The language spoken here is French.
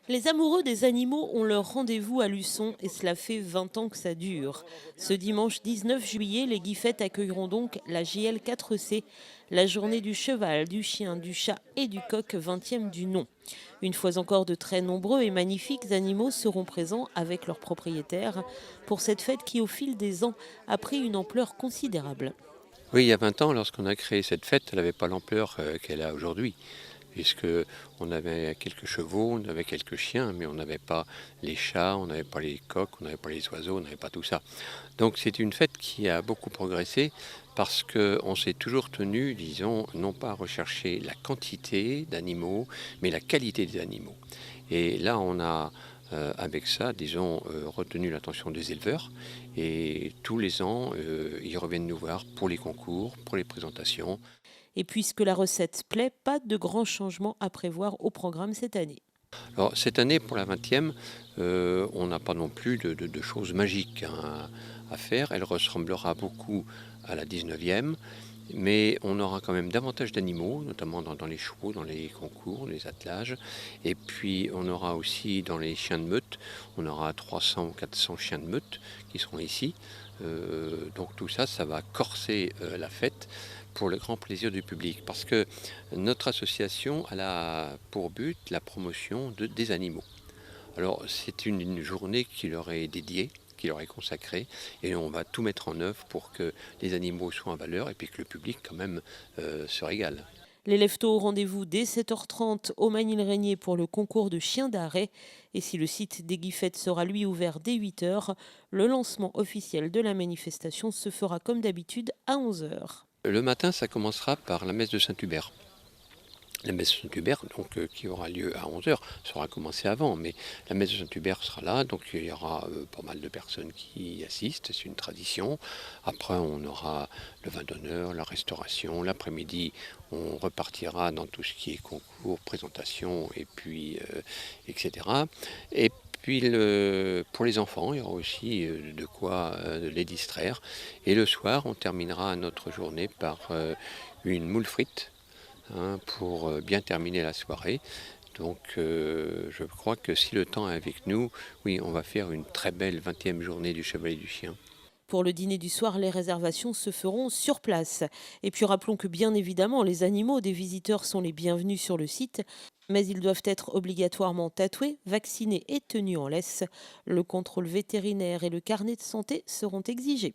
Les amoureux des animaux ont leur rendez-vous à Luçon et cela fait 20 ans que ça dure. Ce dimanche 19 juillet, les Guiffettes accueilleront donc la JL 4C, la journée du cheval, du chien, du chat et du coq 20e du nom. Une fois encore, de très nombreux et magnifiques animaux seront présents avec leurs propriétaires pour cette fête qui, au fil des ans, a pris une ampleur considérable. Oui, il y a 20 ans, lorsqu'on a créé cette fête, elle n'avait pas l'ampleur qu'elle a aujourd'hui, puisque on avait quelques chevaux, on avait quelques chiens, mais on n'avait pas les chats, on n'avait pas les coqs, on n'avait pas les oiseaux, on n'avait pas tout ça. Donc c'est une fête qui a beaucoup progressé parce qu'on s'est toujours tenu, disons, non pas à rechercher la quantité d'animaux, mais la qualité des animaux. Et là, on a avec ça, disons, retenu l'attention des éleveurs. Et tous les ans, ils reviennent nous voir pour les concours, pour les présentations. Et puisque la recette plaît, pas de grands changements à prévoir au programme cette année. Alors cette année, pour la 20e, on n'a pas non plus de choses magiques à faire. Elle ressemblera beaucoup à la 19e, mais on aura quand même davantage d'animaux, notamment dans les chevaux, dans les concours, les attelages. Et puis on aura aussi dans les chiens de meute, on aura 300 ou 400 chiens de meute qui seront ici. Donc tout ça, ça va corser la fête pour le grand plaisir du public. Parce que notre association elle a pour but la promotion des animaux. Alors c'est une journée qui leur est dédiée, qui leur est consacrée, et on va tout mettre en œuvre pour que les animaux soient en valeur et puis que le public quand même se régale. Les leftos au rendez-vous dès 7h30 au Manille-Régnier pour le concours de chiens d'arrêt. Et si le site des Guiffettes sera lui ouvert dès 8h, le lancement officiel de la manifestation se fera comme d'habitude à 11h. Le matin, ça commencera par la messe de Saint-Hubert. La messe de Saint-Hubert, donc, qui aura lieu à 11 heures, sera commencée avant, mais la messe de Saint-Hubert sera là, donc il y aura pas mal de personnes qui y assistent, c'est une tradition. Après, on aura le vin d'honneur, la restauration. L'après-midi, on repartira dans tout ce qui est concours, présentation, et puis, etc. Et puis pour les enfants, il y aura aussi de quoi les distraire. Et le soir, on terminera notre journée par une moule frite, hein, pour bien terminer la soirée. Donc je crois que si le temps est avec nous, oui, on va faire une très belle 20e journée du Cheval et du Chien. Pour le dîner du soir, les réservations se feront sur place. Et puis rappelons que bien évidemment, les animaux des visiteurs sont les bienvenus sur le site, mais ils doivent être obligatoirement tatoués, vaccinés et tenus en laisse. Le contrôle vétérinaire et le carnet de santé seront exigés.